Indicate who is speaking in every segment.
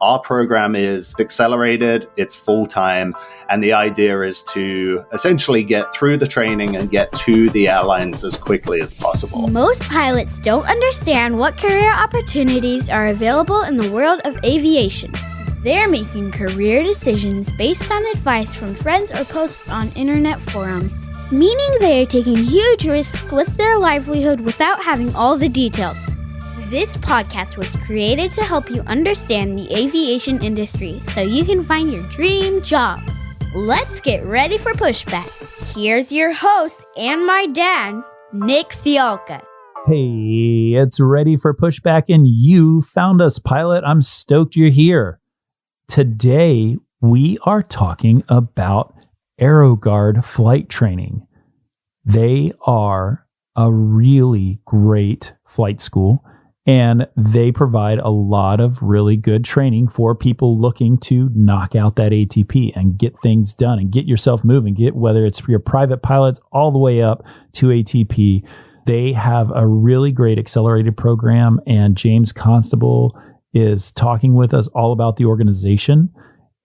Speaker 1: Our program is accelerated, it's full-time, and the idea is to essentially get through the training and get to the airlines as quickly as possible.
Speaker 2: Most pilots don't understand what career opportunities are available in the world of aviation. They're making career decisions based on advice from friends or posts on internet forums, meaning they are taking huge risks with their livelihood without having all the details. This podcast was created to help you understand the aviation industry so you can find your dream job. Let's get ready for Pushback. Here's your host and my dad, Nick Fialka.
Speaker 3: Hey, it's ready for Pushback and you found us, pilot. I'm stoked you're here. Today, we are talking about AeroGuard Flight Training. They are a really great flight school, and they provide a lot of really good training for people looking to knock out that ATP and get things done and get yourself moving, whether it's for your private pilots all the way up to ATP. They have a really great accelerated program, and James Constable is talking with us all about the organization.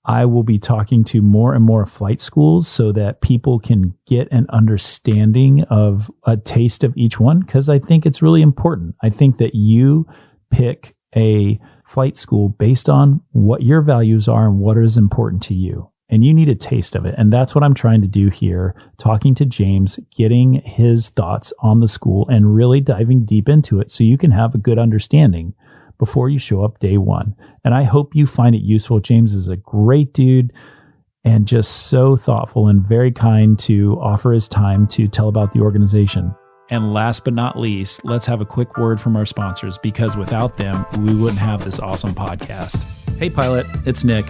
Speaker 3: I will be talking to more and more flight schools so that people can get an understanding of a taste of each one, because I think it's really important. I think that you pick a flight school based on what your values are and what is important to you. And you need a taste of it. And that's what I'm trying to do here, talking to James, getting his thoughts on the school and really diving deep into it so you can have a good understanding before you show up day one. And I hope you find it useful. James is a great dude and just so thoughtful and very kind to offer his time to tell about the organization. And last but not least, let's have a quick word from our sponsors, because without them, we wouldn't have this awesome podcast. Hey pilot, it's Nick.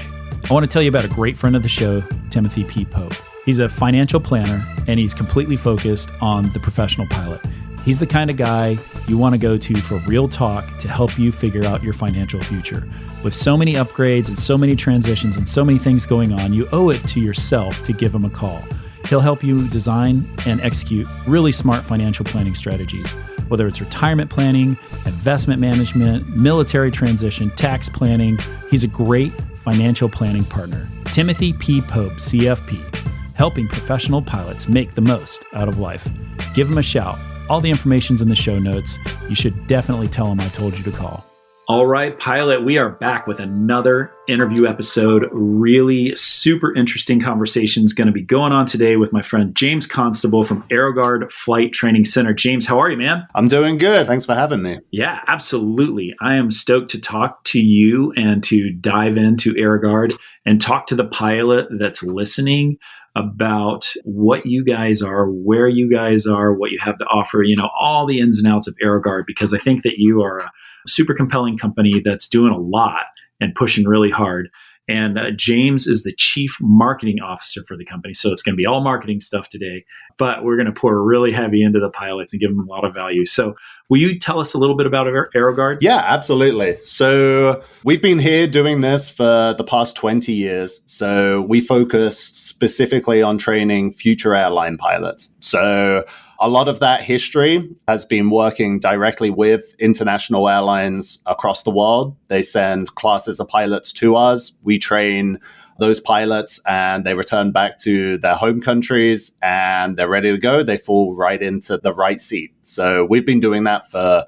Speaker 3: I want to tell you about a great friend of the show, Timothy P. Pope. He's a financial planner and he's completely focused on the professional pilot. He's the kind of guy you want to go to for real talk to help you figure out your financial future. With so many upgrades and so many transitions and so many things going on, you owe it to yourself to give him a call. He'll help you design and execute really smart financial planning strategies, whether it's retirement planning, investment management, military transition, tax planning. He's a great financial planning partner. Timothy P. Pope, CFP, helping professional pilots make the most out of life. Give him a shout. All the information's in the show notes. You should definitely tell him I told you to call. All right, pilot, we are back with another interview episode. Really super interesting conversations going to be going on today with my friend James Constable from AeroGuard Flight Training Center. James, how are you, man?
Speaker 1: I'm doing good. Thanks for having me.
Speaker 3: Yeah, absolutely. I am stoked to talk to you and to dive into AeroGuard and talk to the pilot that's listening about what you guys are, where you guys are, what you have to offer, all the ins and outs of AeroGuard, because I think that you are a super compelling company that's doing a lot and pushing really hard. And James is the chief marketing officer for the company. So it's going to be all marketing stuff today, but we're going to pour really heavy into the pilots and give them a lot of value. So will you tell us a little bit about AeroGuard?
Speaker 1: Yeah, absolutely. So we've been here doing this for the past 20 years. So we focus specifically on training future airline pilots. So a lot of that history has been working directly with international airlines across the world. They send classes of pilots to us. We train those pilots and they return back to their home countries and they're ready to go. They fall right into the right seat. So we've been doing that for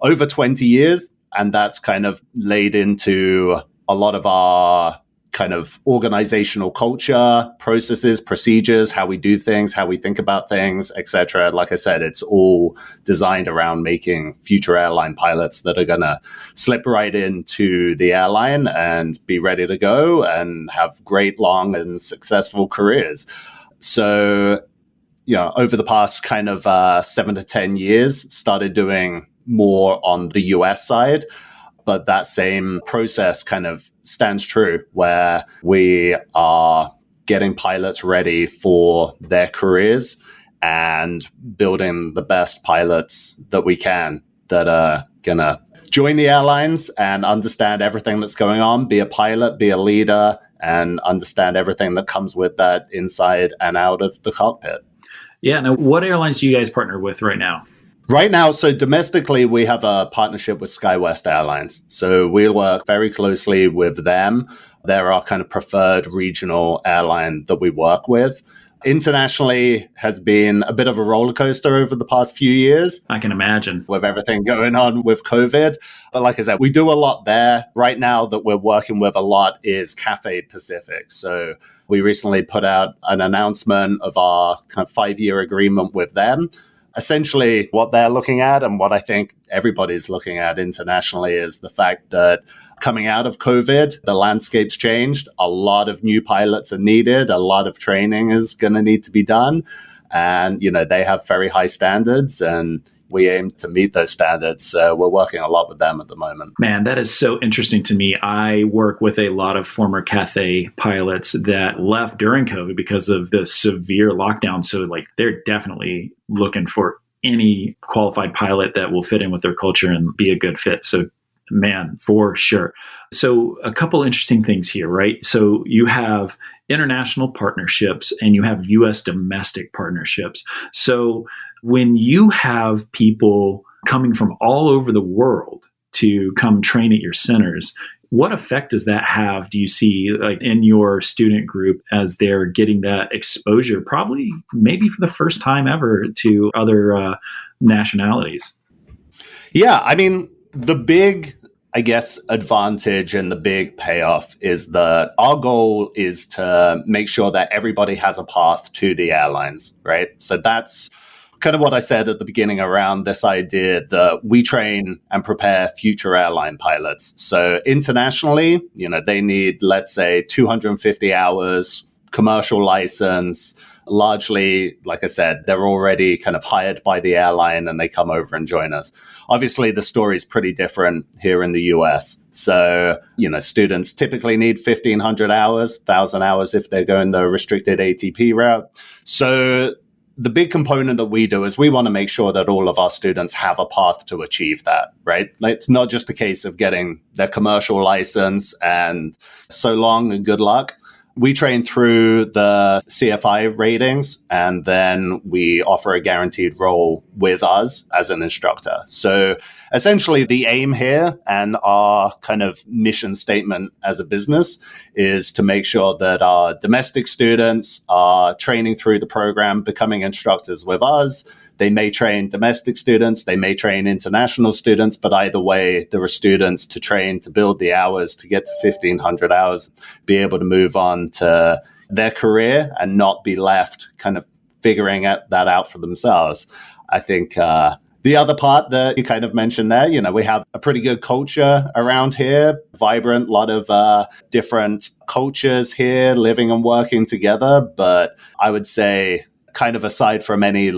Speaker 1: over 20 years, and that's kind of laid into a lot of our kind of organizational culture, processes, procedures, how we do things, how we think about things, etc. Like I said, it's all designed around making future airline pilots that are going to slip right into the airline and be ready to go and have great, long, and successful careers. So, over the past kind of 7 to 10 years, started doing more on the US side. But that same process kind of stands true, where we are getting pilots ready for their careers and building the best pilots that we can that are going to join the airlines and understand everything that's going on, be a pilot, be a leader, and understand everything that comes with that inside and out of the cockpit.
Speaker 3: Yeah. Now, what airlines do you guys partner with right now?
Speaker 1: Right now, so domestically, we have a partnership with SkyWest Airlines. So we work very closely with them. They're our kind of preferred regional airline that we work with. Internationally has been a bit of a roller coaster over the past few years.
Speaker 3: I can imagine.
Speaker 1: With everything going on with COVID. But like I said, we do a lot there. Right now that we're working with a lot is Cathay Pacific. So we recently put out an announcement of our kind of 5-year agreement with them. Essentially, what they're looking at and what I think everybody's looking at internationally is the fact that coming out of COVID, the landscape's changed. A lot of new pilots are needed. A lot of training is going to need to be done. And, they have very high standards and we aim to meet those standards. So we're working a lot with them at the moment.
Speaker 3: Man, that is so interesting to me. I work with a lot of former Cathay pilots that left during COVID because of the severe lockdown. So they're definitely looking for any qualified pilot that will fit in with their culture and be a good fit. So man, for sure. So a couple interesting things here, right? So you have international partnerships and you have U.S. domestic partnerships. So when you have people coming from all over the world to come train at your centers, what effect does that have, do you see, in your student group as they're getting that exposure, probably maybe for the first time ever, to other nationalities?
Speaker 1: Yeah, I mean, the big, advantage and the big payoff is that our goal is to make sure that everybody has a path to the airlines, right? So that's kind of what I said at the beginning around this idea that we train and prepare future airline pilots. So internationally, they need, let's say, 250 hours, commercial license. Largely, like I said, they're already kind of hired by the airline and they come over and join us. Obviously, the story is pretty different here in the US. So, students typically need 1,500 hours, 1,000 hours if they're going the restricted ATP route. So the big component that we do is we want to make sure that all of our students have a path to achieve that, right? It's not just a case of getting their commercial license and so long and good luck. We train through the CFI ratings, and then we offer a guaranteed role with us as an instructor. So essentially the aim here and our kind of mission statement as a business is to make sure that our domestic students are training through the program, becoming instructors with us. They may train domestic students, they may train international students, but either way, there are students to train, to build the hours, to get to 1,500 hours, be able to move on to their career and not be left kind of figuring that out for themselves. I think the other part that you kind of mentioned there, we have a pretty good culture around here, vibrant, a lot of different cultures here living and working together. But I would say kind of aside from any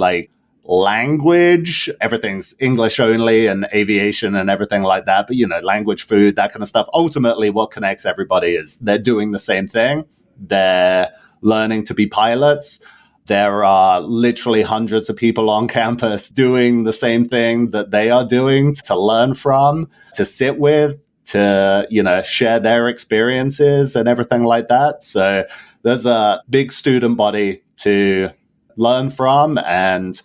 Speaker 1: language, everything's English only and aviation and everything like that. But, language, food, that kind of stuff. Ultimately, what connects everybody is they're doing the same thing. They're learning to be pilots. There are literally hundreds of people on campus doing the same thing that they are doing, to learn from, to sit with, to, share their experiences and everything like that. So there's a big student body to learn from and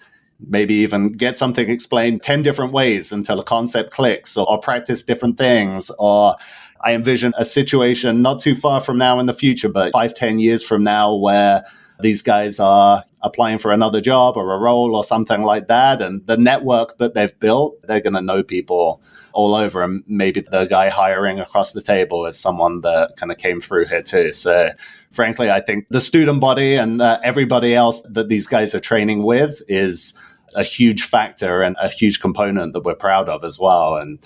Speaker 1: maybe even get something explained 10 different ways until a concept clicks, or practice different things. Or I envision a situation not too far from now in the future, but 5-10 years from now, where these guys are applying for another job or a role or something like that. And the network that they've built, they're going to know people all over. And maybe the guy hiring across the table is someone that kind of came through here too. So frankly, I think the student body and everybody else that these guys are training with is a huge factor and a huge component that we're proud of as well. And,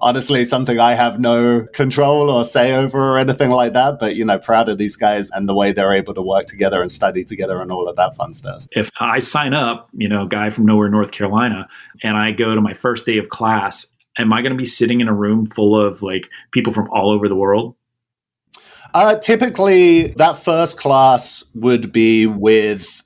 Speaker 1: honestly, something I have no control or say over or anything like that, but, proud of these guys and the way they're able to work together and study together and all of that fun stuff.
Speaker 3: If I sign up, guy from nowhere, North Carolina, and I go to my first day of class, am I going to be sitting in a room full of people from all over the world?
Speaker 1: Typically, that first class would be with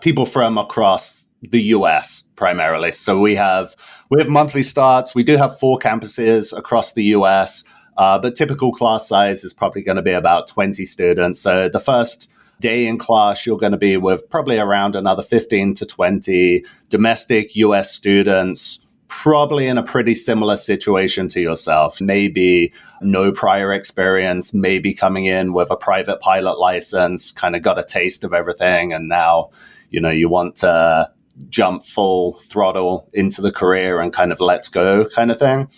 Speaker 1: people from across the US primarily. So we have monthly starts. We do have 4 campuses across the US, but typical class size is probably going to be about 20 students. So the first day in class, you're going to be with probably around another 15 to 20 domestic US students, probably in a pretty similar situation to yourself. Maybe no prior experience, maybe coming in with a private pilot license, kind of got a taste of everything. And now, you want to jump full throttle into the career and kind of let's go kind of thing.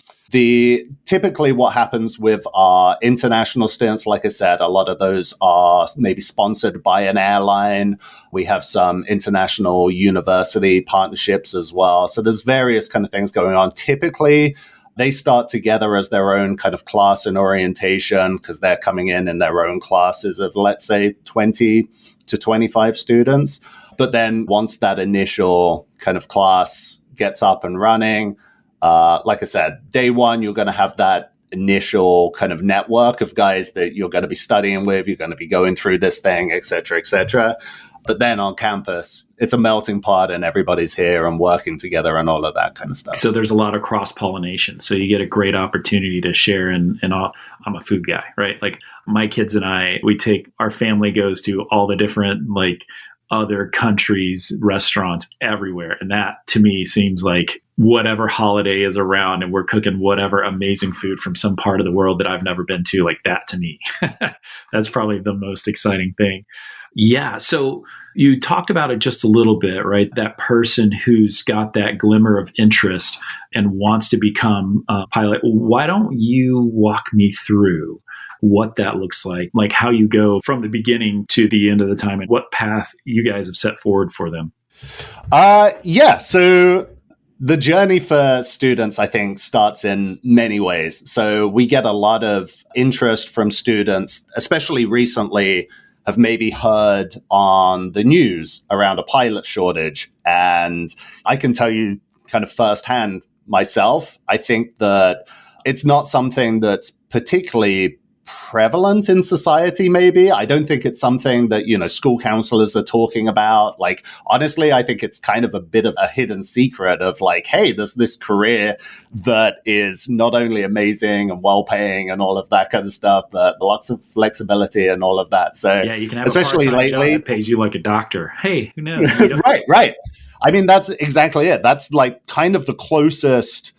Speaker 1: Typically what happens with our international students, like I said, a lot of those are maybe sponsored by an airline. We have some international university partnerships as well. So there's various kind of things going on. Typically, they start together as their own kind of class and orientation because they're coming in their own classes of, let's say, 20 to 25 students. But then once that initial kind of class gets up and running, like I said, day one, you're going to have that initial kind of network of guys that you're going to be studying with. You're going to be going through this thing, et cetera, et cetera. But then on campus, it's a melting pot and everybody's here and working together and all of that kind of stuff.
Speaker 4: So there's a lot of cross-pollination. So you get a great opportunity to share. And I'm a food guy, right? Like my kids and our family goes to all the different other countries, restaurants everywhere. And that to me seems like whatever holiday is around and we're cooking whatever amazing food from some part of the world that I've never been to, like that to me, that's probably the most exciting thing. Yeah. So you talked about it just a little bit, right? That person who's got that glimmer of interest and wants to become a pilot. Why don't you walk me through what that looks like how you go from the beginning to the end of the time and what path you guys have set forward for them?
Speaker 1: Yeah. So the journey for students, I think, starts in many ways. So we get a lot of interest from students, especially recently, have maybe heard on the news around a pilot shortage. And I can tell you kind of firsthand myself, I think that it's not something that's particularly prevalent in society, maybe. I don't think it's something that, school counselors are talking about. Honestly, I think it's kind of a bit of a hidden secret of hey, there's this career that is not only amazing and well-paying and all of that kind of stuff, but lots of flexibility and all of that. So
Speaker 4: yeah, you can have
Speaker 1: especially
Speaker 4: a part-time
Speaker 1: lately,
Speaker 4: job that pays you like a doctor. Hey, who knows?
Speaker 1: Right. I mean, that's exactly it. That's kind of the closest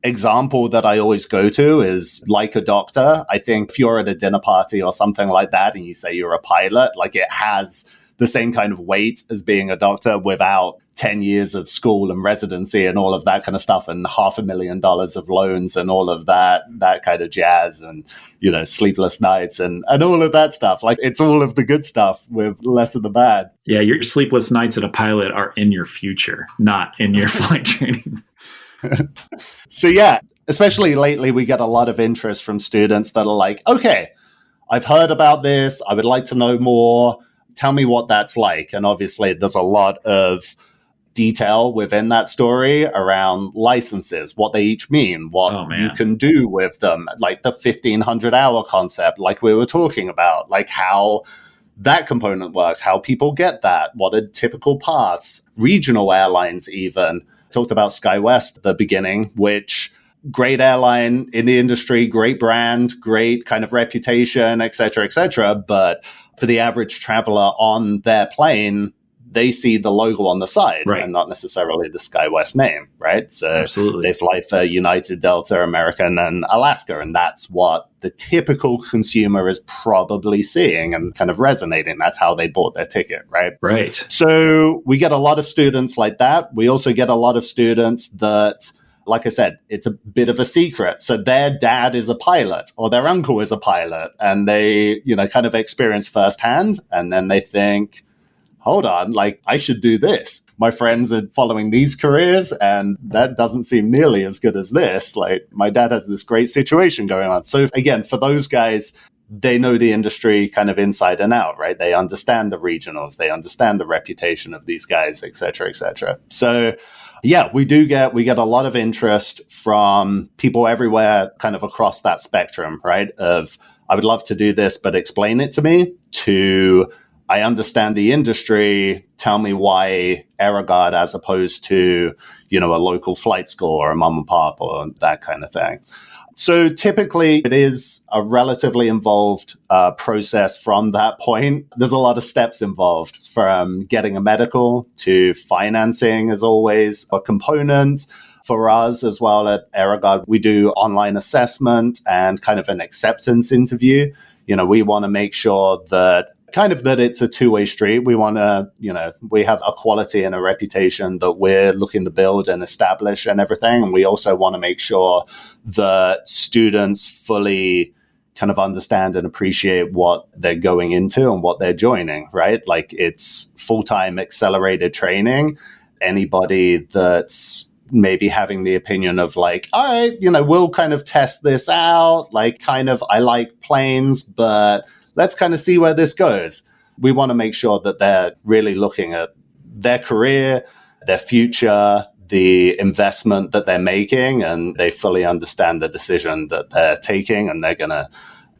Speaker 1: example that I always go to is like a doctor. I think if you're at a dinner party or something like that and you say you're a pilot, it has the same kind of weight as being a doctor without 10 years of school and residency and all of that kind of stuff and $500,000 of loans and all of that kind of jazz and, sleepless nights and all of that stuff. It's all of the good stuff with less of the bad.
Speaker 4: Yeah, your sleepless nights at a pilot are in your future, not in your flight training.
Speaker 1: So yeah, especially lately, we get a lot of interest from students that are okay, I've heard about this. I would like to know more. Tell me what that's like. And obviously, there's a lot of detail within that story around licenses, what they each mean, what you can do with them, the 1,500-hour concept, we were talking about, how that component works, how people get that, what are typical paths, regional airlines even. Talked about SkyWest at the beginning, which great airline in the industry, great brand, great kind of reputation, et cetera, but for the average traveler on their plane, they see the logo on the side and not necessarily the SkyWest name, right? So
Speaker 4: Absolutely.
Speaker 1: They fly for United, Delta, American, and Alaska, and that's what the typical consumer is probably seeing and kind of resonating. That's how they bought their ticket, right?
Speaker 4: Right.
Speaker 1: So we get a lot of students like that. We also get a lot of students that, like I said, it's a bit of a secret. So their dad is a pilot or their uncle is a pilot, and they, kind of experience firsthand, and then they think, hold on, I should do this. My friends are following these careers and that doesn't seem nearly as good as this. My dad has this great situation going on. So again, for those guys, they know the industry kind of inside and out, right? They understand the regionals, they understand the reputation of these guys, et cetera, et cetera. So yeah, we get a lot of interest from people everywhere kind of across that spectrum, right? Of, I would love to do this, but explain it to me, to I understand the industry. Tell me why AeroGuard as opposed to, a local flight school or a mom and pop or that kind of thing. So typically it is a relatively involved process from that point. There's a lot of steps involved, from getting a medical to financing is always a component. For us as well at AeroGuard, we do online assessment and kind of an acceptance interview. We want to make sure that it's a two-way street. We want to, we have a quality and a reputation that we're looking to build and establish and everything. And we also want to make sure that students fully kind of understand and appreciate what they're going into and what they're joining, right? Like, it's full-time accelerated training. Anybody that's maybe having the opinion of like, all right, we'll kind of test this out. Like, I like planes, but let's kind of see where this goes. We want to make sure that they're really looking at their career, their future, the investment that they're making, and they fully understand the decision that they're taking, and they're going to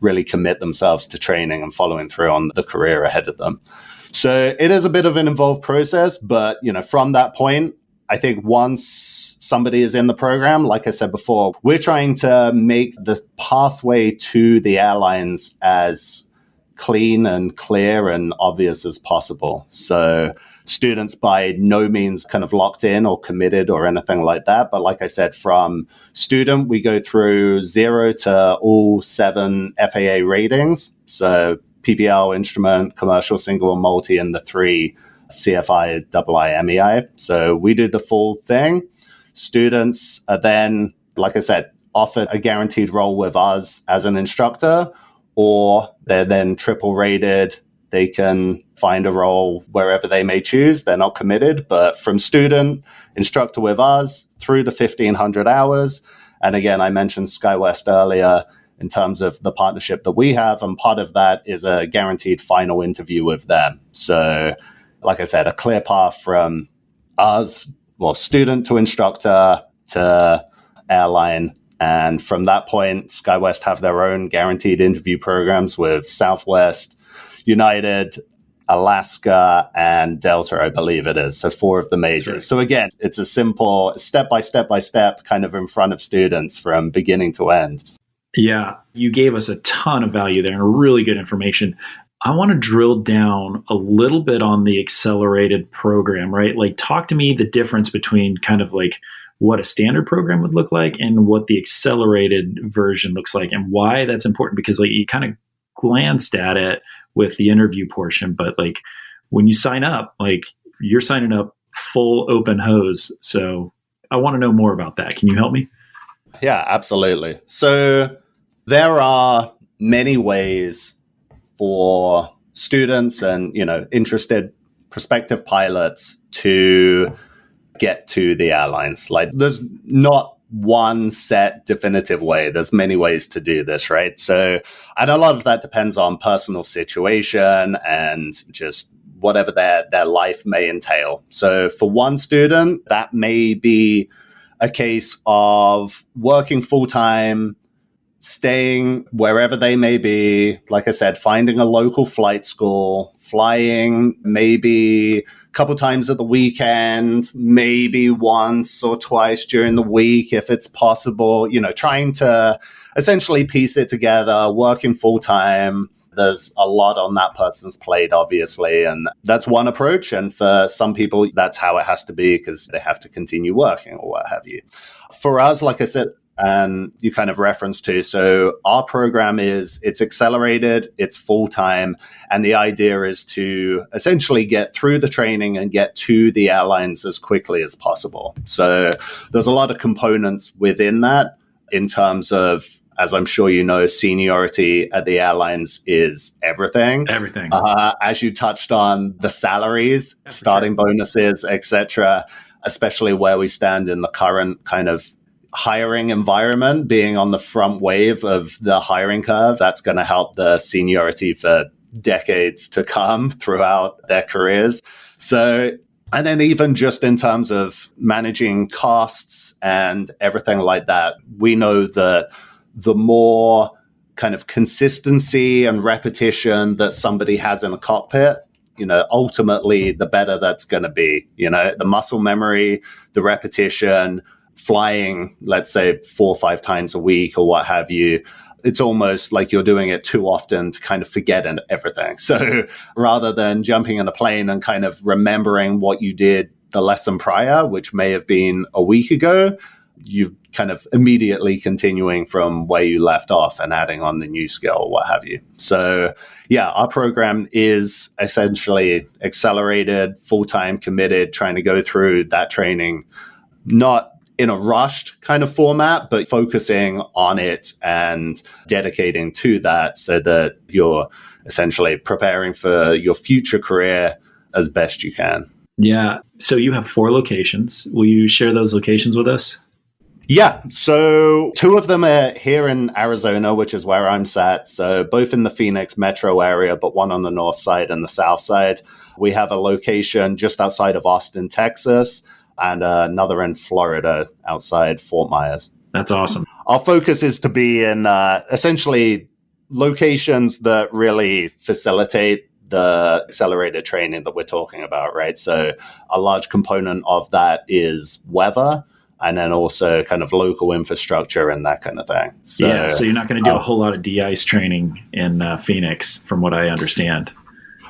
Speaker 1: really commit themselves to training and following through on the career ahead of them. So it is a bit of an involved process, but from that point, I think once somebody is in the program, like I said before, we're trying to make the pathway to the airlines as clean and clear and obvious as possible. So students by no means kind of locked in or committed or anything like that. But like I said, from student, we go through 0 to all 7 FAA ratings. So PBL, instrument, commercial, single and multi, and the 3 CFI, II, MEI. So we do the full thing. Students are then, like I said, offered a guaranteed role with us as an instructor, or they're then triple rated. They can find a role wherever they may choose. They're not committed, but from student, instructor with us through the 1,500 hours. And again, I mentioned SkyWest earlier in terms of the partnership that we have. And part of that is a guaranteed final interview with them. So like I said, a clear path from us, student to instructor to airline. And from that point, SkyWest have their own guaranteed interview programs with Southwest, United, Alaska, and Delta, I believe it is. So 4 of the majors. Right. So again, it's a simple step by step kind of in front of students from beginning to end.
Speaker 4: Yeah, you gave us a ton of value there and really good information. I want to drill down a little bit on the accelerated program, right? Like, talk to me the difference between kind of like what a standard program would look like and what the accelerated version looks like, and why that's important. Because like, you kind of glanced at it with the interview portion, but like when you sign up, like you're signing up full open hose. So I want to know more about that. Can you help me?
Speaker 1: Yeah, absolutely. So there are many ways for students and, interested prospective pilots to get to the airlines. Like, there's not one set definitive way. There's many ways to do this, right? So, and a lot of that depends on personal situation and just whatever their life may entail. So for one student, that may be a case of working full-time, staying wherever they may be, like I said, finding a local flight school, flying maybe a couple times at the weekend, maybe once or twice during the week if it's possible, trying to essentially piece it together, working full-time. There's a lot on that person's plate, obviously, and that's one approach. And for some people, that's how it has to be because they have to continue working or what have you. For us, like I said, and you kind of referenced to, so our program it's accelerated, it's full-time, and the idea is to essentially get through the training and get to the airlines as quickly as possible. So there's a lot of components within that in terms of, as I'm sure you know, seniority at the airlines is everything.
Speaker 4: Everything.
Speaker 1: As you touched on, the salaries, starting bonuses, etc., especially where we stand in the current kind of hiring environment, being on the front wave of the hiring curve, that's going to help the seniority for decades to come throughout their careers. So, and then even just in terms of managing costs and everything like that, we know that the more kind of consistency and repetition that somebody has in a cockpit, ultimately the better that's going to be, the muscle memory, the repetition, flying, let's say 4 or 5 times a week or what have you, it's almost like you're doing it too often to kind of forget everything. So rather than jumping in a plane and kind of remembering what you did the lesson prior, which may have been a week ago, you kind of immediately continuing from where you left off and adding on the new skill, what have you. So yeah, our program is essentially accelerated, full-time committed, trying to go through that training, not in a rushed kind of format, but focusing on it and dedicating to that so that you're essentially preparing for your future career as best you can.
Speaker 4: Yeah. So you have 4 locations. Will you share those locations with us?
Speaker 1: Yeah. So 2 of them are here in Arizona, which is where I'm sat. So both in the Phoenix metro area, but one on the north side and the south side. We have a location just outside of Austin, Texas, and another in Florida outside Fort Myers.
Speaker 4: That's awesome.
Speaker 1: Our focus is to be in essentially locations that really facilitate the accelerated training that we're talking about, right? So a large component of that is weather, and then also kind of local infrastructure and that kind of thing. So,
Speaker 4: yeah, so you're not going to do a whole lot of de-ice training in Phoenix, from what I understand.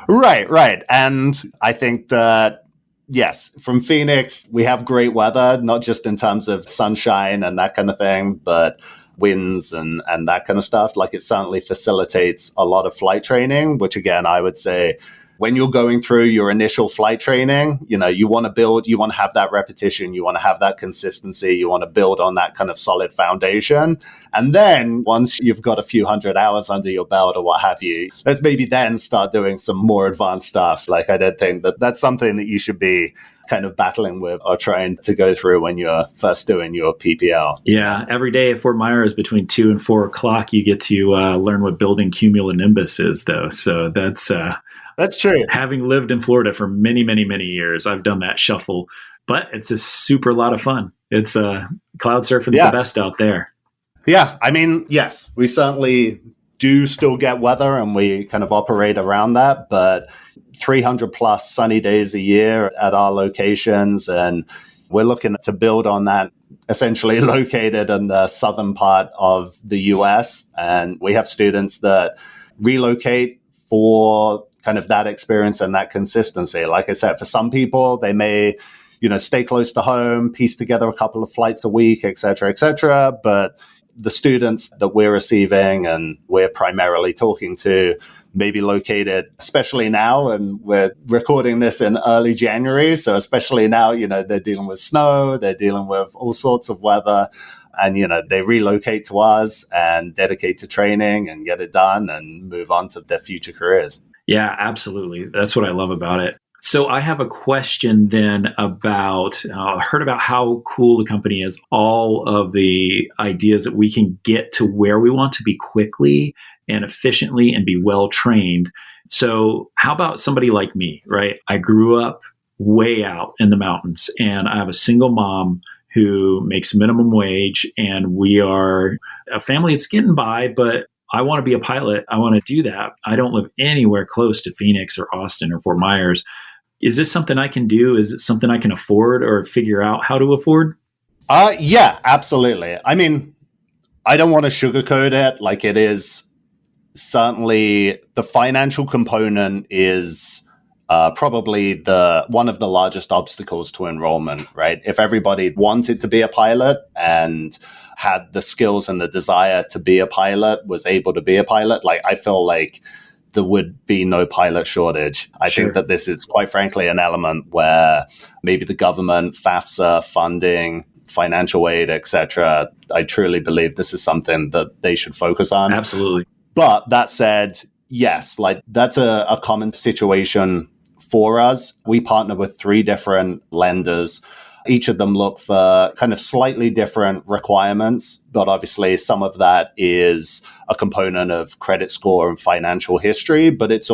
Speaker 1: Right. And I think that, yes, from Phoenix, we have great weather, not just in terms of sunshine and that kind of thing, but winds and that kind of stuff. Like, it certainly facilitates a lot of flight training, which again, I would say when you're going through your initial flight training, you want to build, you want to have that repetition, you want to have that consistency, you want to build on that kind of solid foundation. And then once you've got a few hundred hours under your belt or what have you, let's maybe then start doing some more advanced stuff. Like, I don't think that that's something that you should be kind of battling with or trying to go through when you're first doing your PPL.
Speaker 4: Yeah, every day at Fort Myers between 2 and 4 o'clock, you get to learn what building cumulonimbus is, though. So that's true. Having lived in Florida for many, many, many years, I've done that shuffle, but it's a super lot of fun. It's cloud surfing's the best out there.
Speaker 1: Yeah, I mean, yes, we certainly do still get weather and we kind of operate around that, but 300 plus sunny days a year at our locations, and we're looking to build on that, essentially located in the southern part of the US. And we have students that relocate for kind of that experience and that consistency. Like I said, for some people, they may, stay close to home, piece together a couple of flights a week, et cetera, but the students that we're receiving and we're primarily talking to may be located, especially now, and we're recording this in early January. So especially now, they're dealing with snow, they're dealing with all sorts of weather, and, they relocate to us and dedicate to training and get it done and move on to their future careers.
Speaker 4: Yeah, absolutely. That's what I love about it. So I have a question then about, I heard about how cool the company is, all of the ideas that we can get to where we want to be quickly and efficiently and be well trained. So how about somebody like me, right? I grew up way out in the mountains, and I have a single mom who makes minimum wage, and we are a family that's getting by, but I want to be a pilot. I want to do that. I don't live anywhere close to Phoenix or Austin or Fort Myers. Is this something I can do? Is it something I can afford or figure out how to afford?
Speaker 1: Yeah, absolutely. I mean, I don't want to sugarcoat it. Like, it is certainly the financial component is probably one of the largest obstacles to enrollment, right? If everybody wanted to be a pilot and had the skills and the desire to be a pilot, was able to be a pilot, like, I feel like there would be no pilot shortage. I think that this is, quite frankly, an element where maybe the government, FAFSA, funding, financial aid, etc. I truly believe this is something that they should focus on.
Speaker 4: Absolutely.
Speaker 1: But that said, yes, like, that's a common situation for us. We partner with 3 different lenders. Each of them look for kind of slightly different requirements, but obviously some of that is a component of credit score and financial history, but it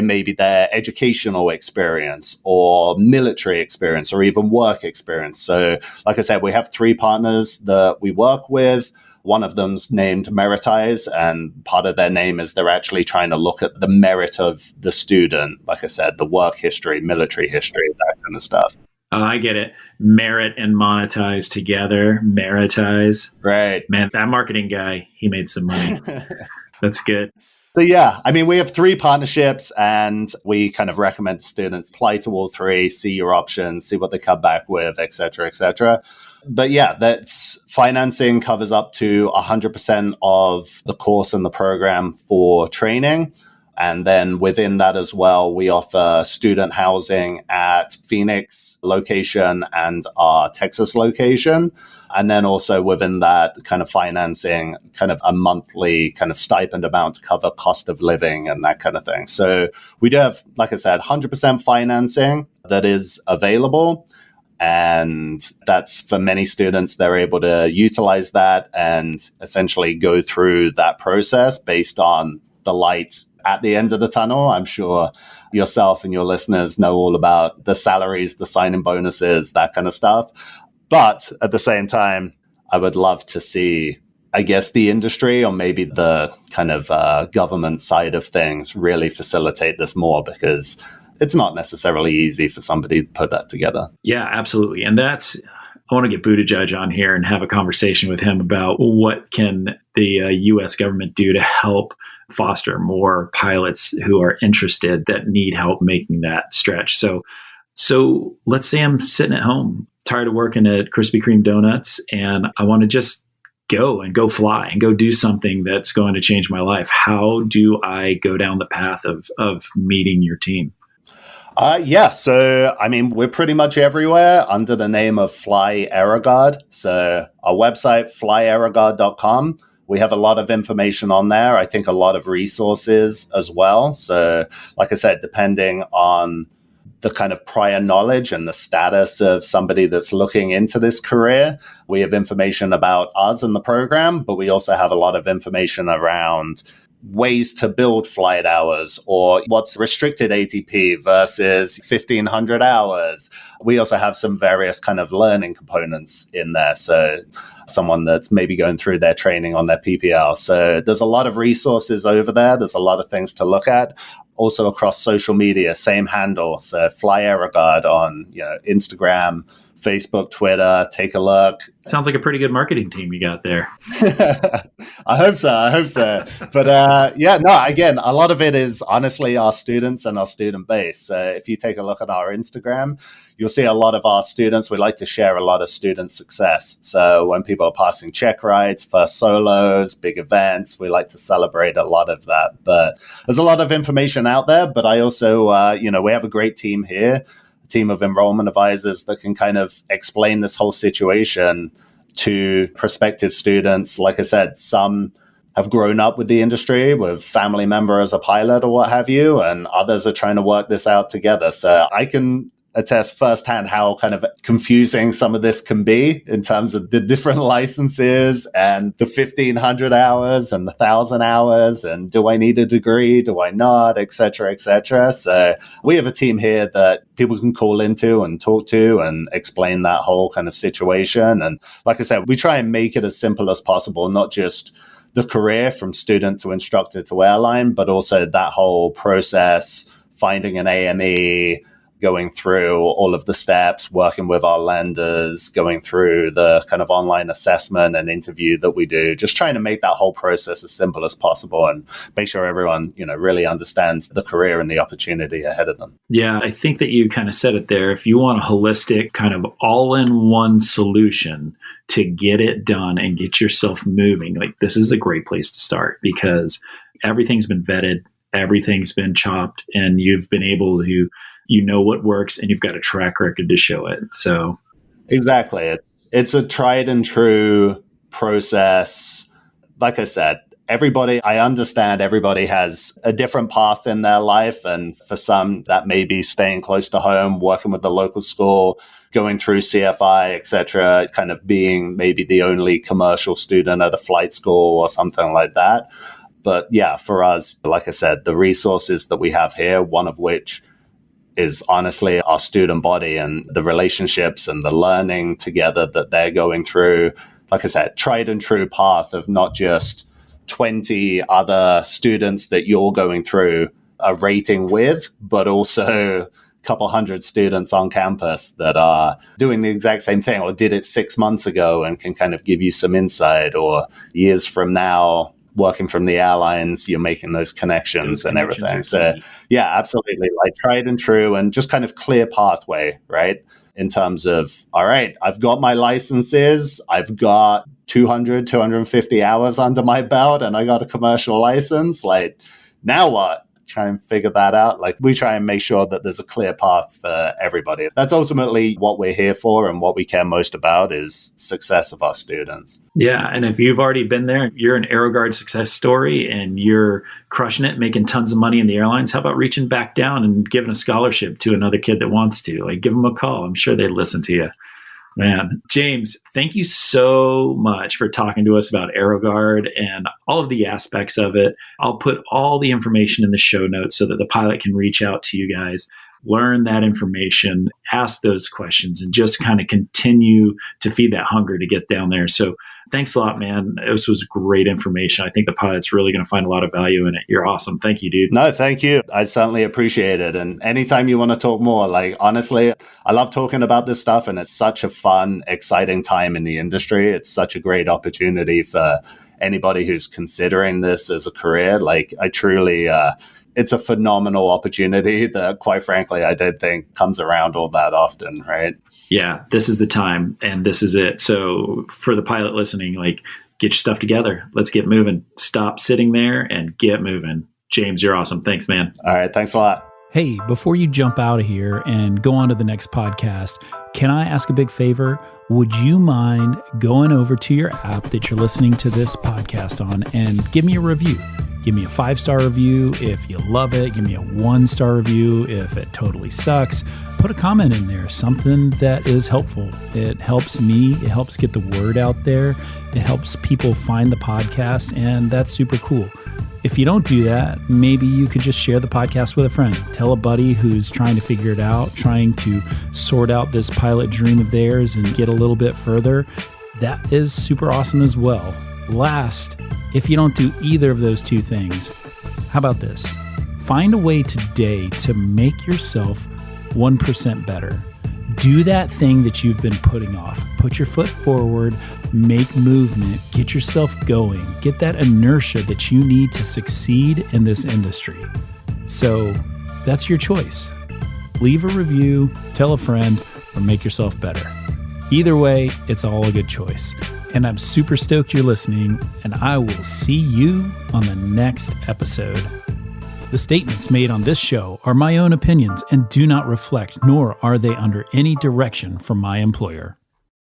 Speaker 1: may be their educational experience or military experience or even work experience. So like I said, we have 3 partners that we work with. One of them's named Meritize, and part of their name is they're actually trying to look at the merit of the student. Like I said, the work history, military history, that kind of stuff.
Speaker 4: Oh, I get it. Merit and monetize together. Meritize.
Speaker 1: Right.
Speaker 4: Man, that marketing guy, he made some money. That's good.
Speaker 1: So yeah, I mean, we have 3 partnerships and we kind of recommend students apply to all 3, see your options, see what they come back with, et cetera, et cetera. But yeah, that's financing covers up to 100% of the course and the program for training. And then within that as well, we offer student housing at Phoenix location and our Texas location. And then also within that kind of financing, kind of a monthly kind of stipend amount to cover cost of living and that kind of thing. So we do have, like I said, 100% financing that is available. And that's for many students, they're able to utilize that and essentially go through that process based on the light at the end of the tunnel. I'm sure yourself and your listeners know all about the salaries, the sign-in bonuses, that kind of stuff. But at the same time, I would love to see, I guess, the industry or maybe the kind of government side of things really facilitate this more, because it's not necessarily easy for somebody to put that together.
Speaker 4: Yeah, absolutely. And I want to get Buttigieg on here and have a conversation with him about what can the U.S. government do to help foster more pilots who are interested, that need help making that stretch. So let's say I'm sitting at home, tired of working at Krispy Kreme donuts, and I want to just go fly and go do something that's going to change my life. How do I go down the path of meeting your team?
Speaker 1: Yeah, so I mean, we're pretty much everywhere under the name of Fly AeroGuard. So our website, flyaeroguard.com. We have a lot of information on there. I think a lot of resources as well. So like I said, depending on the kind of prior knowledge and the status of somebody that's looking into this career, we have information about us and the program, but we also have a lot of information around ways to build flight hours or what's restricted ATP versus 1,500 hours. We also have some various kind of learning components in there. So someone that's maybe going through their training on their PPL. So there's a lot of resources over there. There's a lot of things to look at. Also across social media, same handle. So Fly AeroGuard on Instagram, Facebook, Twitter. Take a look.
Speaker 4: Sounds like a pretty good marketing team you got there.
Speaker 1: I hope so. But again, a lot of it is honestly our students and our student base. So if you take a look at our Instagram, you'll see a lot of our students. We like to share a lot of student success. So when people are passing check rides, first solos, big events, we like to celebrate a lot of that. But there's a lot of information out there. But I also, we have a great team here, a team of enrollment advisors that can kind of explain this whole situation to prospective students. Like I said, some have grown up with the industry, with family member as a pilot or what have you, and others are trying to work this out together. So I can attest firsthand how kind of confusing some of this can be in terms of the different licenses and the 1,500 hours and the 1,000 hours, and do I need a degree, do I not, et cetera, et cetera. So we have a team here that people can call into and talk to and explain that whole kind of situation. And like I said, we try and make it as simple as possible, not just the career from student to instructor to airline, but also that whole process, finding an AME, going through all of the steps, working with our lenders, going through the kind of online assessment and interview that we do, just trying to make that whole process as simple as possible and make sure everyone, really understands the career and the opportunity ahead of them.
Speaker 4: Yeah, I think that you kind of said it there. If you want a holistic kind of all-in-one solution to get it done and get yourself moving, like this is a great place to start, because everything's been vetted, everything's been chopped, and you've been able to what works, and you've got a track record to show it. So
Speaker 1: exactly. It's a tried and true process. Like I said, I understand everybody has a different path in their life. And for some, that may be staying close to home, working with the local school, going through CFI, et cetera, kind of being maybe the only commercial student at a flight school or something like that. But yeah, for us, like I said, the resources that we have here, one of which is honestly our student body and the relationships and the learning together that they're going through. Like I said, tried and true path of not just 20 other students that you're going through a rating with, but also couple hundred students on campus that are doing the exact same thing or did it 6 months ago and can kind of give you some insight, or years from now, working from the airlines, you're making those connections and everything. So yeah, absolutely. Like tried and true and just kind of clear pathway, right? In terms of, all right, I've got my licenses, I've got 250 hours under my belt and I got a commercial license. Like, now what? Try and figure that out. Like, we try and make sure that there's a clear path for everybody. That's ultimately what we're here for, and what we care most about is success of our students.
Speaker 4: Yeah, and if you've already been there, you're an AeroGuard success story and you're crushing it, making tons of money in the airlines, how about reaching back down and giving a scholarship to another kid that wants to? Like, give them a call. I'm sure they'd listen to you. Man, James, thank you so much for talking to us about AeroGuard and all of the aspects of it. I'll put all the information in the show notes so that the pilot can reach out to you guys, learn that information, ask those questions, and just kind of continue to feed that hunger to get down there. So thanks a lot, man. This was great information. I think the pilot's really going to find a lot of value in it. You're awesome. Thank you, dude.
Speaker 1: No, thank you. I certainly appreciate it. And anytime you want to talk more, like, honestly, I love talking about this stuff, and it's such a fun, exciting time in the industry. It's such a great opportunity for anybody who's considering this as a career. Like, I truly, it's a phenomenal opportunity that, quite frankly, I don't think comes around all that often, right?
Speaker 4: Yeah, this is the time and this is it. So for the pilot listening, like, get your stuff together. Let's get moving. Stop sitting there and get moving. James, you're awesome. Thanks, man.
Speaker 1: All right. Thanks a lot.
Speaker 3: Hey, before you jump out of here and go on to the next podcast, can I ask a big favor? Would you mind going over to your app that you're listening to this podcast on and give me a review? Give me a 5-star review if you love it. Give me a 1-star review if it totally sucks. Put a comment in there, something that is helpful. It helps me. It helps get the word out there. It helps people find the podcast, and that's super cool. If you don't do that, maybe you could just share the podcast with a friend. Tell a buddy who's trying to figure it out, trying to sort out this pilot dream of theirs and get a little bit further. That is super awesome as well. Last, if you don't do either of those two things, how about this? Find a way today to make yourself 1% better. Do that thing that you've been putting off. Put your foot forward, make movement, get yourself going, get that inertia that you need to succeed in this industry. So that's your choice. Leave a review, tell a friend, or make yourself better. Either way, it's all a good choice. And I'm super stoked you're listening, and I will see you on the next episode. The statements made on this show are my own opinions and do not reflect, nor are they under any direction from my employer.